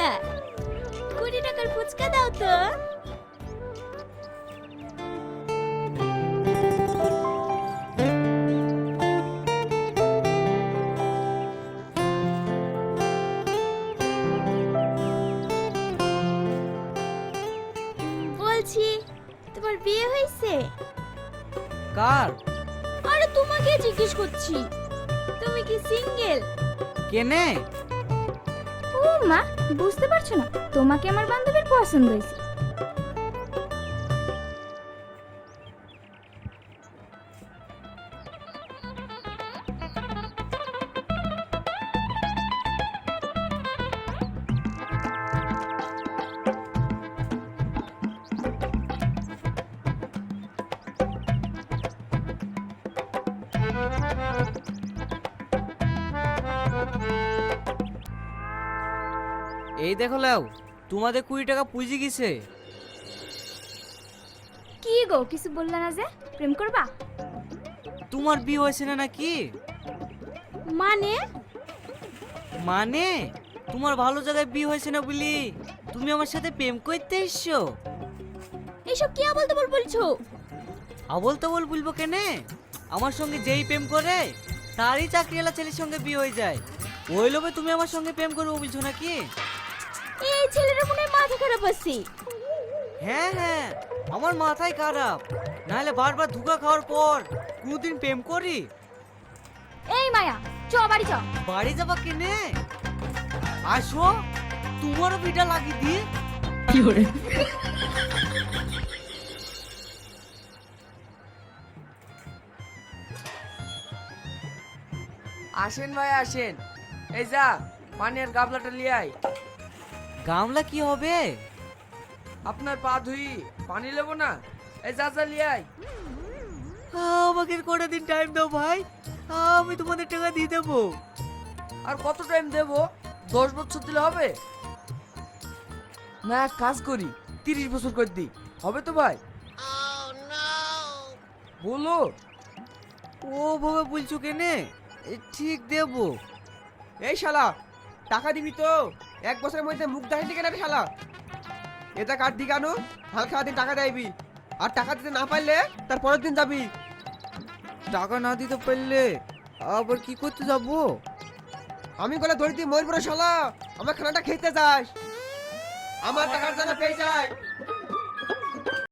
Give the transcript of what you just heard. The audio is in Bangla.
টাকা। 20 টাকার ফুচকা দাও তো। বলছি তোমার বিয়ে হয়েছে? কার? আরে তোমাকে জিজ্ঞেস করছি, তুমি কি সিঙ্গেল? কেনে? ও মা, বুঝতে পারছো না? তোমাকে আমার বান্ধবীর পছন্দ হয়েছে। এই দেখো লাও, তোমাদের 20 টাকা পুঁজি গেছে। কি গো, কিছু বললা না যে? প্রেম করবা? তোমার বিয়ে হয়েছে না নাকি? মানে? মানে তোমার ভালো জায়গায় বিয়ে হয়েছে না বলি তুমি আমার সাথে প্রেম করতে এসছো? এসব কি আবল তাবল বলছো? আবল তাবল বলবো কেনে? আমার সঙ্গে যেই প্রেম করে তারই চাকরিওয়ালা ছেলের সঙ্গে বিয়ে হয়ে যায়। ওই লোভে তুমি আমার সঙ্গে প্রেম করবো বলছো নাকি? এই ছেলের মনে হয় মাথা খারাপ আছে। হ্যাঁ হ্যাঁ, আমার মাথায় খারাপ, নাহলে বারবার ধোঁকা খাওয়ার পর কোনদিন প্রেম করি? এই মায়া, চ বাড়ি চ। বাড়ি যাবা কেনে? আসো, তোমারও বিটা লাগিয়ে দি। আসেন ভাই আসেন, এই যা পানি আর গাবলাটা লিয়ে আয়। গামলা কি হবে? আপনার পা ধুই, পানি নেবো না? এই যা যা লিয়ে আয়। আমাকে কটা দিন টাইম দাও ভাই, আমি তোমাদের টাকা দিয়ে দেবো। আর কত টাইম দেবো? 10 বছর দিলে হবে না? এক কাজ করি, 30 বছর করে দিই, হবে তো ভাই? বলো। ও বাবা বলছো কেনে? ঠিক দেবো। এই শালা, টাকা দিবি তো? 1 বছরের মধ্যে মুখ দেখাইনি কেন রে শালা? এটা কার দিগানো? হালকা দিন টাকা দেবি, আর টাকা দিতে না পারলে তার পরের দিন যাবি। টাকা না দিতে পারলে আবার কি করতে যাবো? আমি গলে ধরে তুই মরবো রে শালা, আমার খানাটা খেতে যাস। আমার টাকার জন্য পেয়ে যায়